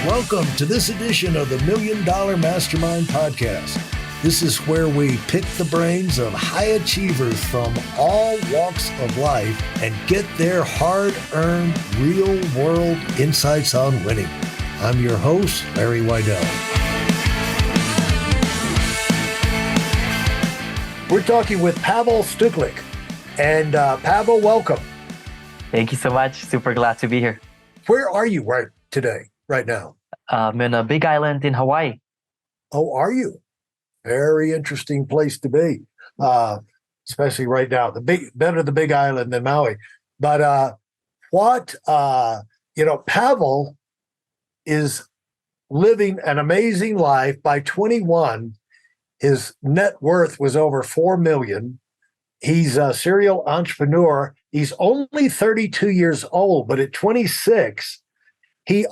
Welcome to this edition of the Million Dollar Mastermind podcast. This is where we pick the brains of high achievers from all walks of life and get their hard-earned, real-world insights on winning. I'm your host, Larry Weidel. We're talking with Pavel Stuchlik. And Pavel, welcome. Thank you so much. Super glad to be here. Where are you right now? I'm in a big island in Hawaii. Oh, are you? Very interesting place to be, especially right now. Better the Big Island than Maui. But Pavel is living an amazing life. By 21, his net worth was over $4 million. He's a serial entrepreneur. He's only 32 years old, but at 26, he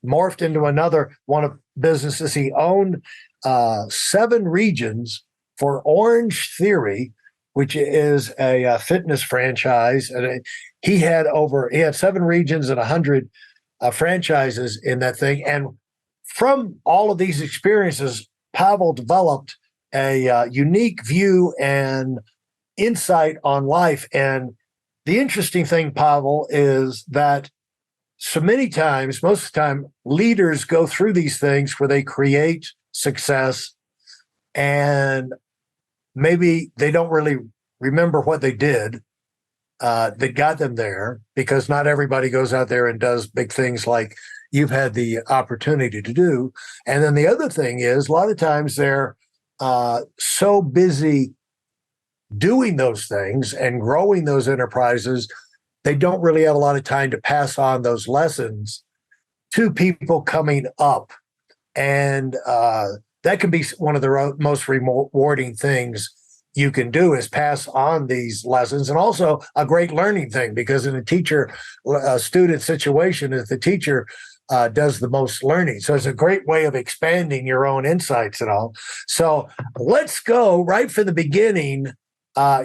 morphed into another one of businesses. He owned 7 regions for OrangeTheory, which is a fitness franchise. And he had 7 regions and 100 franchises in that thing. And from all of these experiences, Pavel developed a unique view and insight on life. And the interesting thing, Pavel, is that so many times, most of the time, leaders go through these things where they create success and maybe they don't really remember what they did that got them there, because not everybody goes out there and does big things like you've had the opportunity to do. And then the other thing is, a lot of times they're so busy doing those things and growing those enterprises, they don't really have a lot of time to pass on those lessons to people coming up. And that can be one of the most rewarding things you can do, is pass on these lessons. And also a great learning thing, because in a teacher-student situation, if the teacher does the most learning. So it's a great way of expanding your own insights and all. So let's go right from the beginning.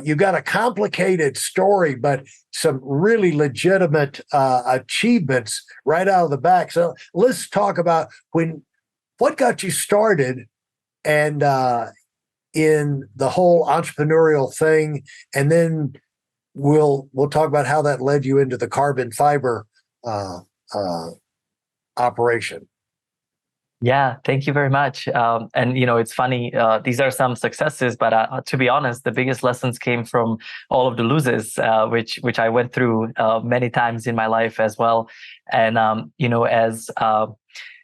You got a complicated story, but some really legitimate achievements right out of the back. So let's talk about what got you started and in the whole entrepreneurial thing, and then we'll talk about how that led you into the carbon fiber operation. Yeah, thank you very much. And it's funny, these are some successes, but to be honest, the biggest lessons came from all of the losses, which I went through many times in my life as well. And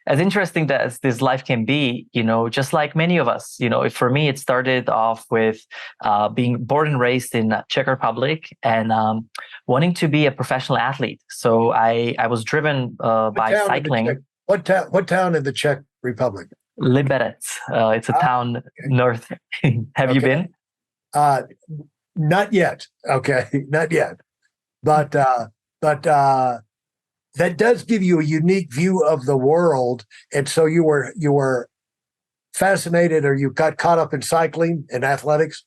as interesting as this life can be, just like many of us, for me, it started off with being born and raised in Czech Republic and wanting to be a professional athlete. So I was driven by cycling. What town in the Czech Republic? Liberec. It's a town north. Have you been? Not yet. Okay, not yet. But that does give you a unique view of the world. And so you were fascinated, or you got caught up in cycling and athletics?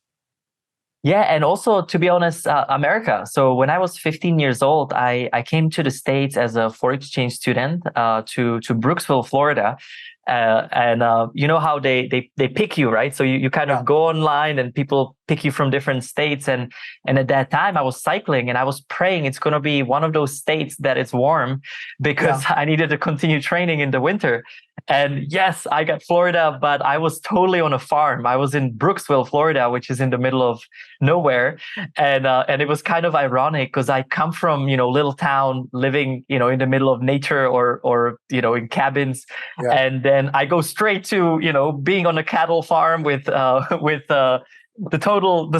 Yeah, and also, to be honest, America. So when I was 15 years old, I came to the States as a foreign exchange student to Brooksville, Florida. And you know how they pick you, right? So you kind of go online and people pick you from different states. And at that time I was cycling and I was praying it's going to be one of those states that is warm, because I needed to continue training in the winter. And yes, I got Florida, but I was totally on a farm. I was in Brooksville, Florida, which is in the middle of nowhere. And it was kind of ironic, because I come from, little town, living, in the middle of nature or in cabins. Yeah. And then I go straight to, being on a cattle farm with the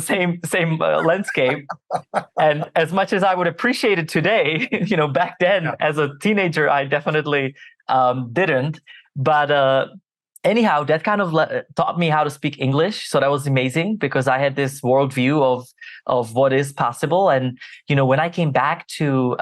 same landscape. And as much as I would appreciate it today, back then as a teenager, I definitely didn't. But anyhow, that kind of taught me how to speak English. So that was amazing, because I had this worldview of what is possible. And, when I came back to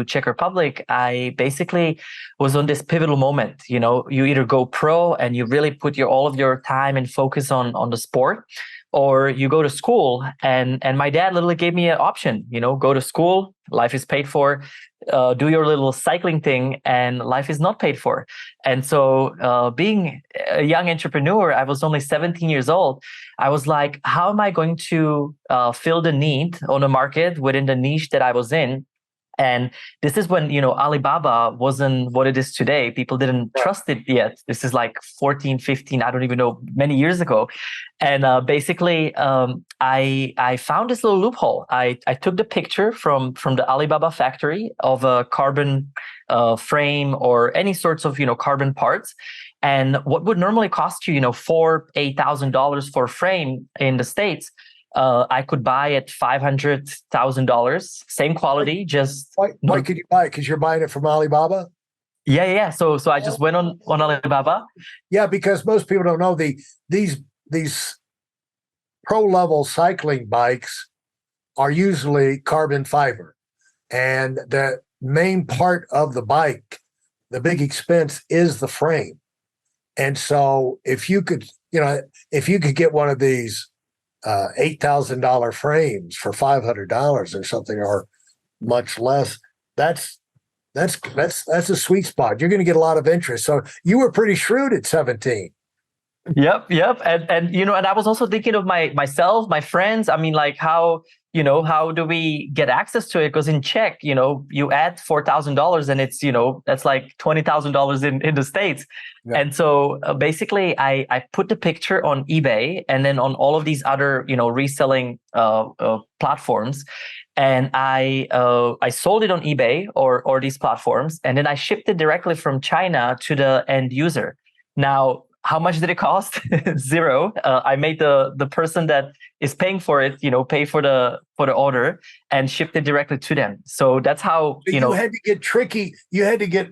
Czech Republic, I basically was on this pivotal moment. You either go pro and you really put all of your time and focus on the sport, or you go to school. And my dad literally gave me an option, go to school, life is paid for, do your little cycling thing, and life is not paid for. And so being a young entrepreneur, I was only 17 years old. I was like, how am I going to fill the need on the market within the niche that I was in? And this is when, Alibaba wasn't what it is today. People didn't trust it yet. This is like 14, 15, I don't even know, many years ago. And basically, I found this little loophole. I took the picture from the Alibaba factory of a carbon frame or any sorts of, carbon parts. And what would normally cost you, $4,000-$8,000 for a frame in the States, I could buy at $500,000, same quality, just... Why could you buy it? Because you're buying it from Alibaba? Yeah. So I just went on Alibaba. Yeah, because most people don't know these pro-level cycling bikes are usually carbon fiber. And the main part of the bike, the big expense, is the frame. And so if you could get one of these $8,000 frames for $500 or something, or much less, that's a sweet spot. You're going to get a lot of interest. So you were pretty shrewd at 17. Yep. And and I was also thinking of myself, my friends. I mean, like, how do we get access to it? Because in Czech, you add $4,000 and it's, that's like $20,000 in the States. Yeah. And so basically I put the picture on eBay and then on all of these other, reselling platforms. And I sold it on eBay or these platforms. And then I shipped it directly from China to the end user. Now, how much did it cost? Zero. I made the person that is paying for it, pay for the order and shipped it directly to them. So that's how, you had to get tricky. You had to get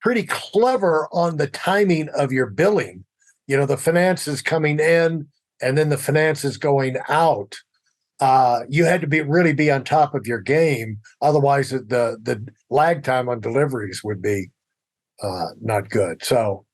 pretty clever on the timing of your billing. The finances coming in and then the finances going out. You had to really be on top of your game. Otherwise, the lag time on deliveries would be not good. So.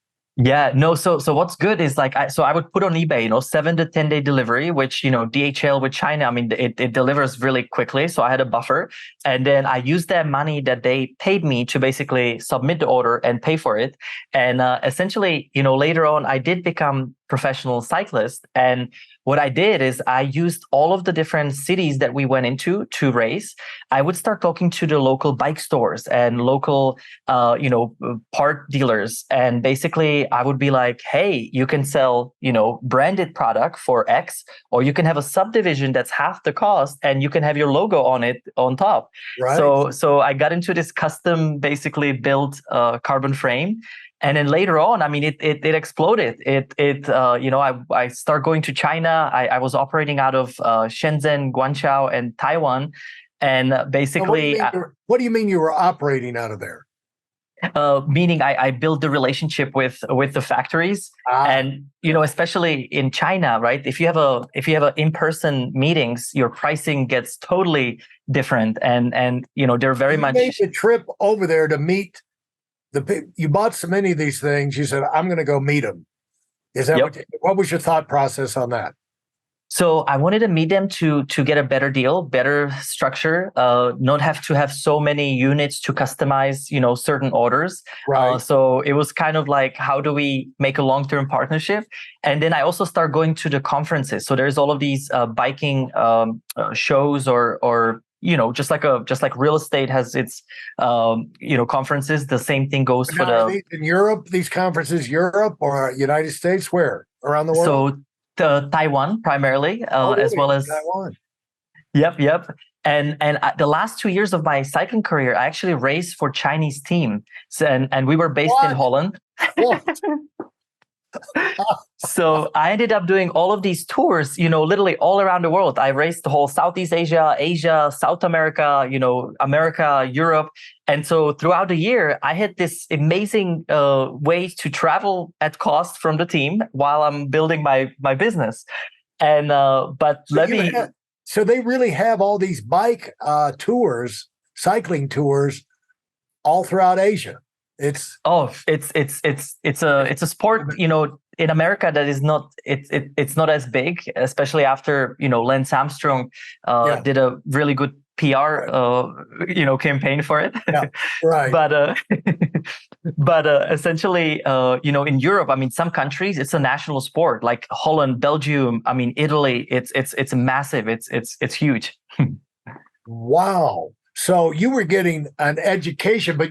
Yeah, no. So what's good is like, I would put on eBay, 7 to 10 day delivery, which, DHL with China, I mean, it delivers really quickly. So I had a buffer, and then I used that money that they paid me to basically submit the order and pay for it. And essentially, later on, I did become professional cyclist. And what I did is I used all of the different cities that we went into to race. I would start talking to the local bike stores and local, part dealers. And basically I would be like, hey, you can sell, branded product for X, or you can have a subdivision that's half the cost and you can have your logo on it on top. Right. So I got into this custom, basically built carbon frame. And then later on, I mean, it exploded. I started going to China. I was operating out of Shenzhen, Guangzhou, and Taiwan. And basically, what do you mean you were operating out of there? Meaning I built the relationship with the factories, and especially in China, right? If you have in-person meetings, your pricing gets totally different, and they're very much. You made the trip over there to meet. You bought so many of these things. You said, "I'm going to go meet them." Is that what was your thought process on that? So I wanted to meet them to get a better deal, better structure, not have to have so many units to customize, certain orders. Right. So it was kind of like, how do we make a long-term partnership? And then I also start going to the conferences. So there's all of these biking shows or just like real estate has its, conferences. The same thing goes for the in Europe. These conferences, Europe or United States, where around the world? So Taiwan primarily, as well as Taiwan. Yep. And the last 2 years of my cycling career, I actually raced for Chinese team, and we were based in Holland. So I ended up doing all of these tours, literally all around the world. I raced the whole Southeast Asia, South America, America, Europe. And so throughout the year, I had this amazing ways to travel at cost from the team while I'm building my business. And so they really have all these bike cycling tours all throughout Asia. It's a sport, in America that is not it's not as big, especially after Lance Armstrong did a really good PR, campaign for it. Yeah, right. But essentially, in Europe, I mean, some countries it's a national sport, like Holland, Belgium. I mean, Italy. It's massive. It's huge. Wow. So you were getting an education, but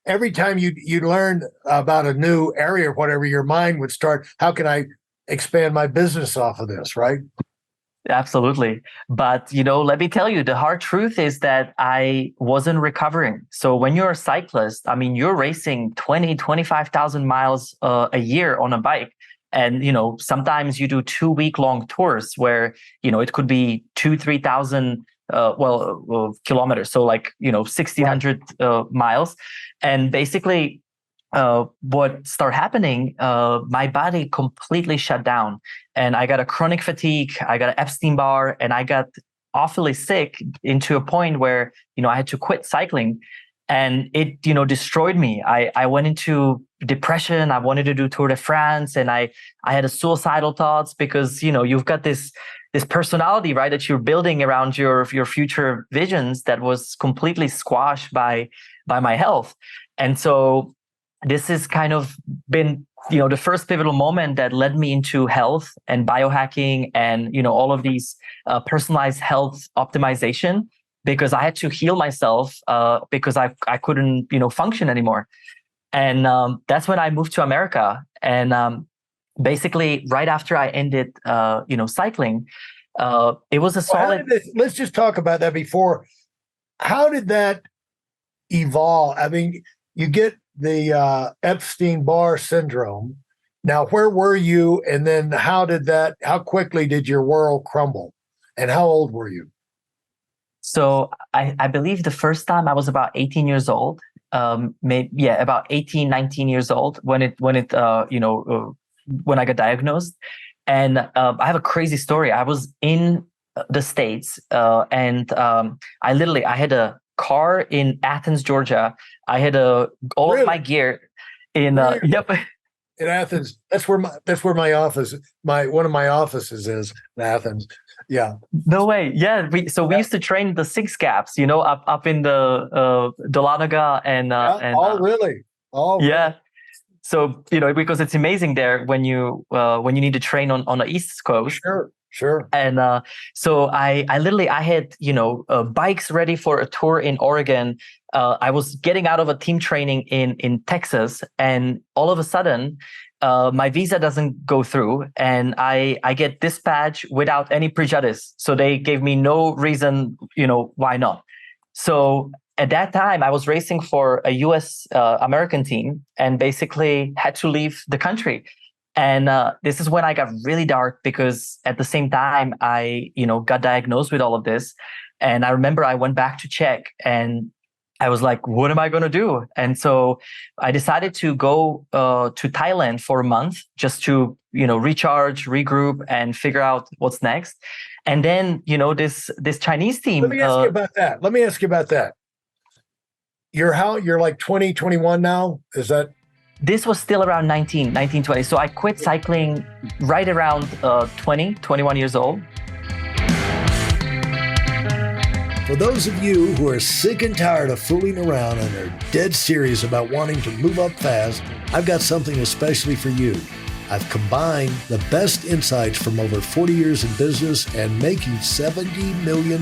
every time you learn about a new area or whatever, your mind would start, how can I expand my business off of this, right? Absolutely. But, let me tell you, the hard truth is that I wasn't recovering. So when you're a cyclist, I mean, you're racing 25,000 miles a year on a bike. And, sometimes you do 2-week-long tours where, it could be 3,000 kilometers. So 1,600 miles. And basically, what started happening, my body completely shut down, and I got a chronic fatigue, I got an Epstein-Barr, and I got awfully sick into a point where, I had to quit cycling, and it, destroyed me. I went into depression. I wanted to do Tour de France, and I had a suicidal thoughts because, you've got this personality, right, that you're building around your future visions that was completely squashed by my health. And so this has kind of been, the first pivotal moment that led me into health and biohacking and, all of these personalized health optimization, because I had to heal myself because I couldn't, function anymore. And that's when I moved to America. And basically right after I ended, cycling, it was a solid. Let's just talk about that before. How did that evolve? I mean, you get the Epstein-Barr syndrome. Now, where were you? And then how quickly did your world crumble? And how old were you? So I believe the first time I was about 18 years old, about 18, 19 years old when I got diagnosed. And I have a crazy story. I was in the States and I had a car in Athens, Georgia. I had all of my gear in yep. In Athens. That's where my office, one of my offices is in Athens. Yeah. No way. Yeah. We used to train the Six Gaps, up in the Dahlonega and really? Oh yeah. really? So, because it's amazing there when you need to train on the East Coast. Sure. And so I had, bikes ready for a tour in Oregon. I was getting out of a team training in Texas, and all of a sudden, my visa doesn't go through, and I get dispatched without any prejudice. So they gave me no reason, why not. So at that time, I was racing for a U.S. American team, and basically had to leave the country. And this is when I got really dark, because at the same time, I, got diagnosed with all of this. And I remember I went back to check, and I was like, what am I going to do? And so I decided to go to Thailand for a month just to, recharge, regroup, and figure out what's next. And then, this Chinese team. Let me ask you about that. You're like 20, 21 now? Is that? This was still around 19, 20. So I quit cycling right around 21 years old. For those of you who are sick and tired of fooling around and are dead serious about wanting to move up fast, I've got something especially for you. I've combined the best insights from over 40 years in business and making $70 million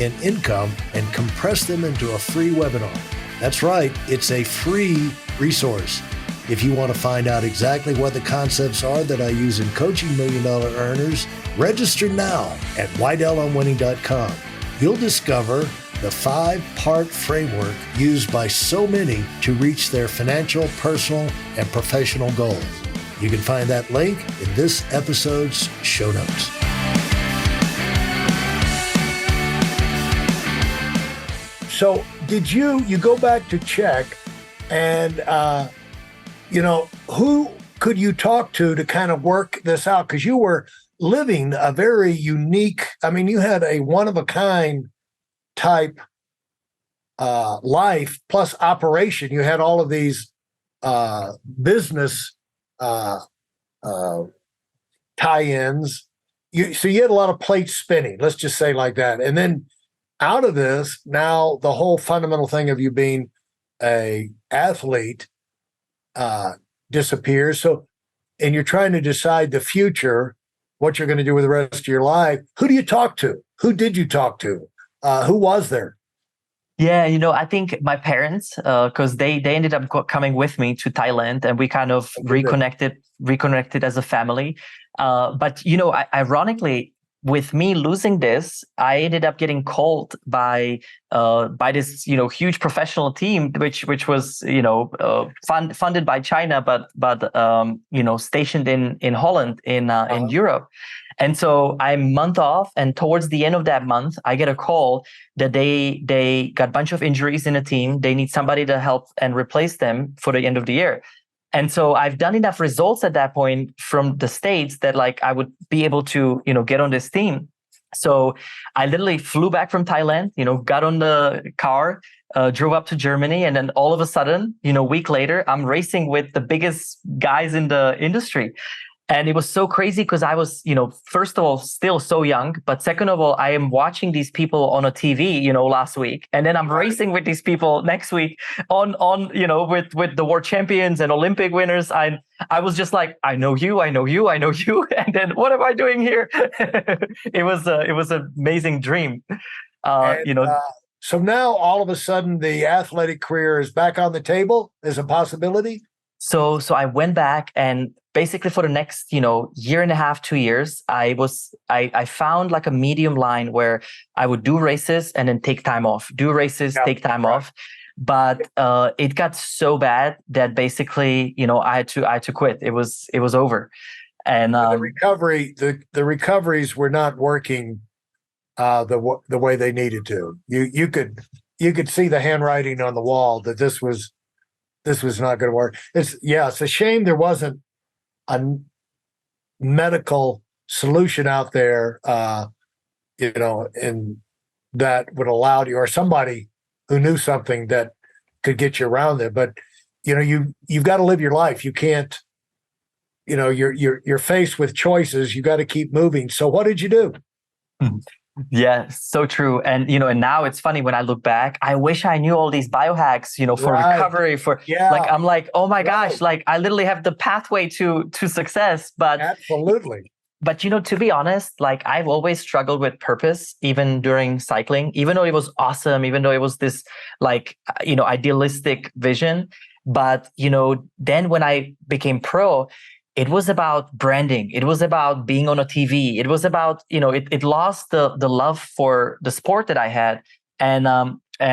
in income and compressed them into a free webinar. That's right, it's a free resource. If you want to find out exactly what the concepts are that I use in coaching million-dollar earners, register now at WeidelOnWinning.com. You'll discover the 5-part framework used by so many to reach their financial, personal, and professional goals. You can find that link in this episode's show notes. So did you go back to check and, who could you talk to kind of work this out? Because you were living a very unique, you had a one-of-a-kind type life plus operation. You had all of these business tie-ins. So you had a lot of plates spinning, let's just say like that. And then out of this, now the whole fundamental thing of you being a athlete disappears. So, and you're trying to decide the future, what you're going to do with the rest of your life. Who do you talk to? Who did you talk to? Who was there? Yeah, I think my parents, because they ended up coming with me to Thailand, and we kind of reconnected as a family. But ironically, with me losing this, I ended up getting called by this huge professional team, which was funded by China, but stationed in Holland in Europe. And so I'm a month off, and towards the end of that month, I get a call that they got a bunch of injuries in a team. They need somebody to help and replace them for the end of the year. And so I've done enough results at that point from the States that like I would be able to, get on this team. So I literally flew back from Thailand, got on the car, drove up to Germany, and then all of a sudden, a week later, I'm racing with the biggest guys in the industry. And it was so crazy because I was, first of all, still so young. But second of all, I am watching these people on a TV, last week. And then I'm racing with these people next week on with the world champions and Olympic winners. I was just like, I know you. And then what am I doing here? It was an amazing dream. So now all of a sudden the athletic career is back on the table as a possibility. So I went back, and basically for the next, year and a half, 2 years, I found like a medium line where I would do races and then take time off, take time off. But it got so bad that basically, I had to quit. It was over. And the recoveries were not working the way they needed to. You could see the handwriting on the wall that this was not going to work. It's a shame there wasn't a medical solution out there, and that would allow you, or somebody who knew something that could get you around there. But you've got to live your life. You can't. You're faced with choices. You got to keep moving. So what did you do? Yeah, so true. And, and now it's funny when I look back, I wish I knew all these biohacks, for recovery, I'm like, oh my gosh, like I literally have the pathway to success, but absolutely. But, to be honest, like I've always struggled with purpose, even during cycling, even though it was awesome, even though it was this like, idealistic vision. But, then when I became pro, it was about branding. It was about being on a TV. It was about, it lost the love for the sport that I had, and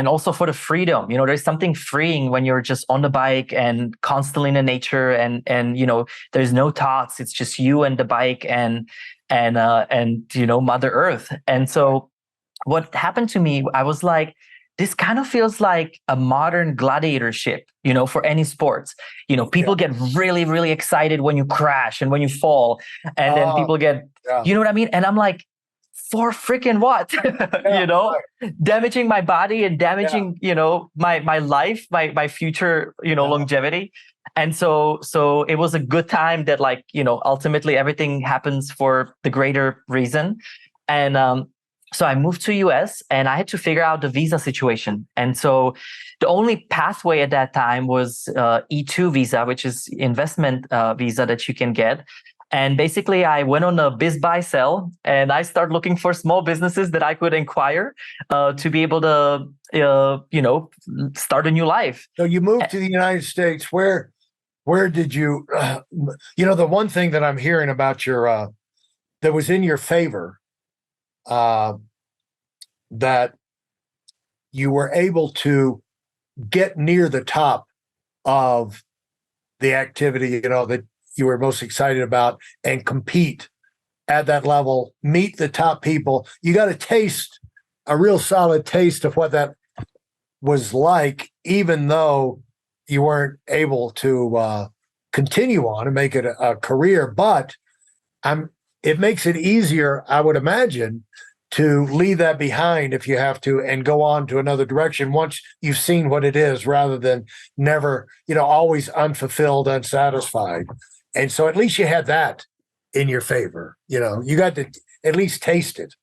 also for the freedom. There's something freeing when you're just on the bike and constantly in the nature, and there's no thoughts. It's just you and the bike and Mother Earth. And so what happened to me, I was like, this kind of feels like a modern gladiatorship, for any sports. People get really, really excited when you crash and when you fall. And then people get, you know what I mean? And I'm like, for freaking what? Damaging my body and damaging, my life, my future, longevity. And so it was a good time that ultimately everything happens for the greater reason. And, so I moved to US and I had to figure out the visa situation. And so the only pathway at that time was E2 visa, which is investment visa that you can get. And basically I went on a biz buy sell, and I started looking for small businesses that I could acquire to be able to, start a new life. So you moved to the United States. Where did you, the one thing that I'm hearing about your, that was in your favor, that you were able to get near the top of the activity, that you were most excited about, and compete at that level, meet the top people. You got to taste a real solid taste of what that was like, even though you weren't able to continue on and make it a career. But it makes it easier, I would imagine, to leave that behind if you have to and go on to another direction once you've seen what it is, rather than never, always unfulfilled, unsatisfied. And so at least you had that in your favor. You got to at least taste it.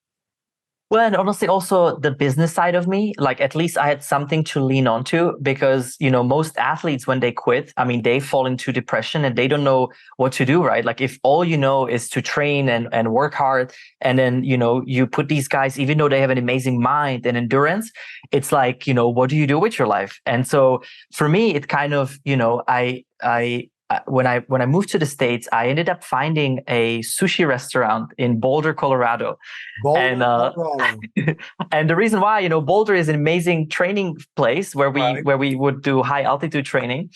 Well, and honestly, also the business side of me, like at least I had something to lean onto because, most athletes, when they quit, I mean, they fall into depression and they don't know what to do, right? Like if all you know is to train and work hard, and then, you put these guys, even though they have an amazing mind and endurance, it's like, what do you do with your life? And so for me, it kind of, when I moved to the States, I ended up finding a sushi restaurant in Boulder, Colorado. And Boulder, Colorado. and the reason why, Boulder is an amazing training place where we Right. where we would do high altitude training.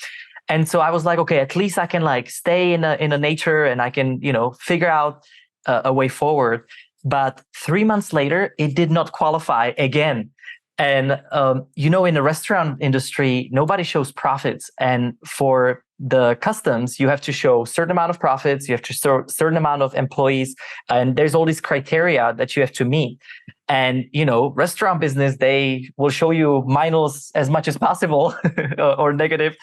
And so I was like, okay, at least I can like stay in a nature and I can, figure out a way forward. But 3 months later, it did not qualify again. And in the restaurant industry, nobody shows profits. And for the customs, you have to show a certain amount of profits, you have to show a certain amount of employees, and there's all these criteria that you have to meet. And restaurant business, they will show you minus as much as possible or negative.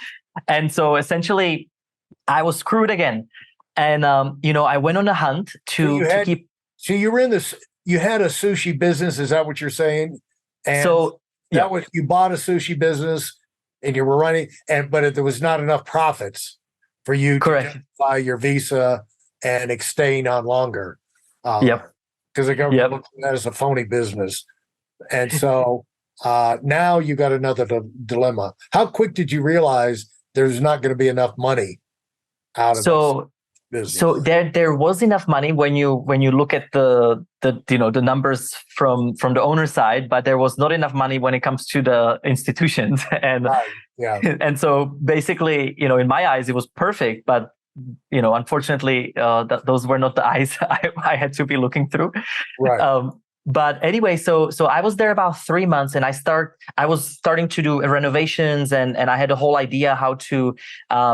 And so essentially, I was screwed again. And I went on a hunt to keep. So you were in this. You had a sushi business. Is that what you're saying? And So that was, you bought a sushi business and you were running, but there was not enough profits for you correct. to justify your visa and staying on longer. Yep. Because the government looks at that as a phony business. And so now you got another dilemma. How quick did you realize there's not going to be enough money out of this business? So there was enough money when you look at the numbers from the owner side, but there was not enough money when it comes to the institutions. And and so basically, in my eyes, it was perfect, but unfortunately, those were not the eyes I had to be looking through. Right. But anyway, so I was there about 3 months, and I was starting to do renovations, and I had a whole idea how to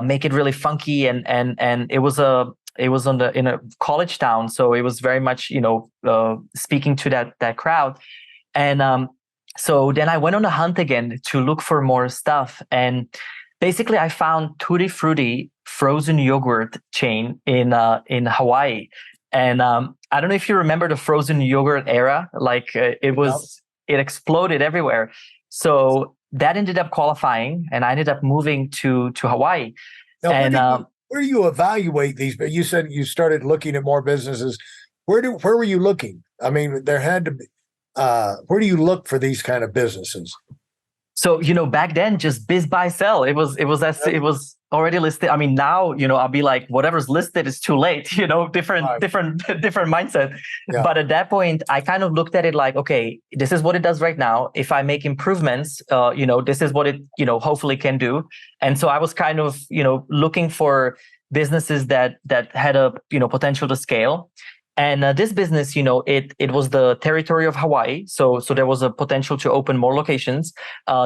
make it really funky, and it was in a college town, so it was very much speaking to that crowd. And so then I went on a hunt again to look for more stuff, and basically I found Tutti Frutti frozen yogurt chain in Hawaii. And I don't know if you remember the frozen yogurt era. Like it exploded everywhere. So that ended up qualifying, and I ended up moving to Hawaii. Now, and where do you evaluate these? But you said you started looking at more businesses. Where were you looking? I mean, there had to be. Where do you look for these kind of businesses? So back then, just biz buy sell. It was already listed. I mean, now I'll be like, whatever's listed is too late. Different mindset. Yeah. But at that point, I kind of looked at it like, okay, this is what it does right now. If I make improvements, this is what it hopefully can do. And so I was kind of looking for businesses that had a potential to scale. And this business, it was the territory of Hawaii. So there was a potential to open more locations.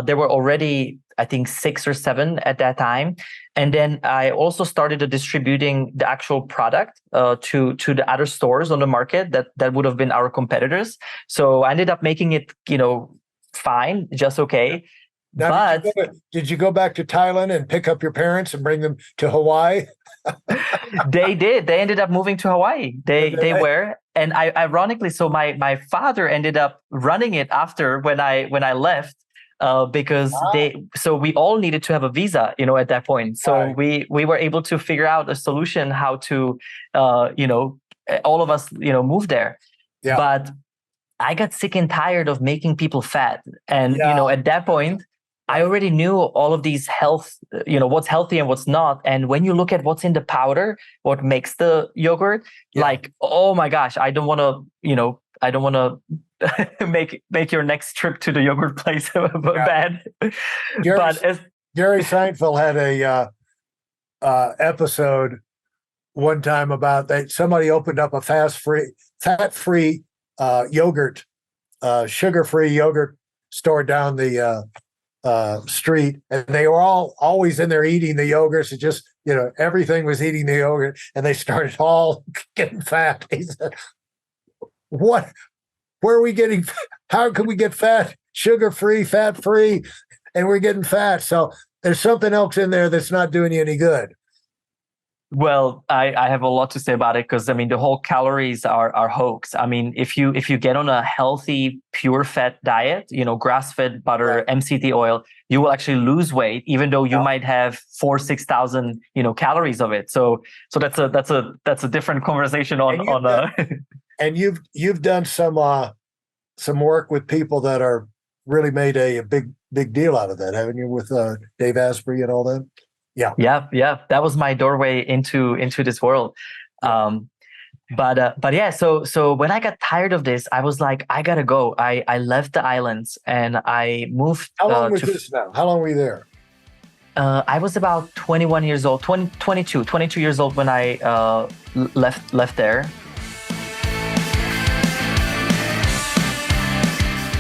There were already, I think, 6 or 7 at that time. And then I also started distributing the actual product to the other stores on the market that would have been our competitors. So I ended up making it, fine, just okay. Now, but did you go back to Thailand and pick up your parents and bring them to Hawaii? They did. They ended up moving to Hawaii. They were, and ironically, so my father ended up running it after when I left, because so we all needed to have a visa, at that point. So we were able to figure out a solution how to, all of us, move there. Yeah. But I got sick and tired of making people fat, and at that point, I already knew all of these health, what's healthy and what's not. And when you look at what's in the powder, what makes the yogurt, like, oh my gosh, I don't want to, make your next trip to the yogurt place bad. Jerry Seinfeld had a episode one time about that somebody opened up a fat-free yogurt, sugar-free yogurt store down the street, and they were all always in there eating the yogurts. It just, everything was eating the yogurt, and they started all getting fat. He said, where are we getting, how can we get fat? Sugar-free, fat-free, and we're getting fat. So there's something else in there that's not doing you any good. Well, I have a lot to say about it because I mean the whole calories are hoax. I mean, if you get on a healthy pure fat diet, grass-fed butter, Right. MCT oil, you will actually lose weight, even though you Yeah. might have 6,000 calories of it. So that's a different conversation And you've done some work with people that are really made a big deal out of that, haven't you? With Dave Asprey and all that. Yeah. Yeah. That was my doorway into this world. Yeah. But yeah, so when I got tired of this, I was like, I gotta go. I left the islands and I moved. How long was this now? How long were you there? I was about 21 years old, 22 years old when I left there.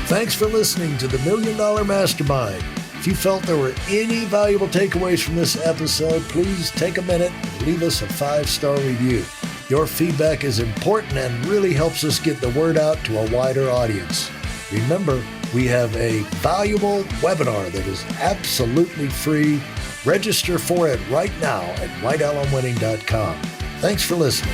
Thanks for listening to the Million Dollar Mastermind. If you felt there were any valuable takeaways from this episode, please take a minute and leave us a 5-star review. Your feedback is important and really helps us get the word out to a wider audience. Remember, we have a valuable webinar that is absolutely free. Register for it right now at weidelonwinning.com. Thanks for listening.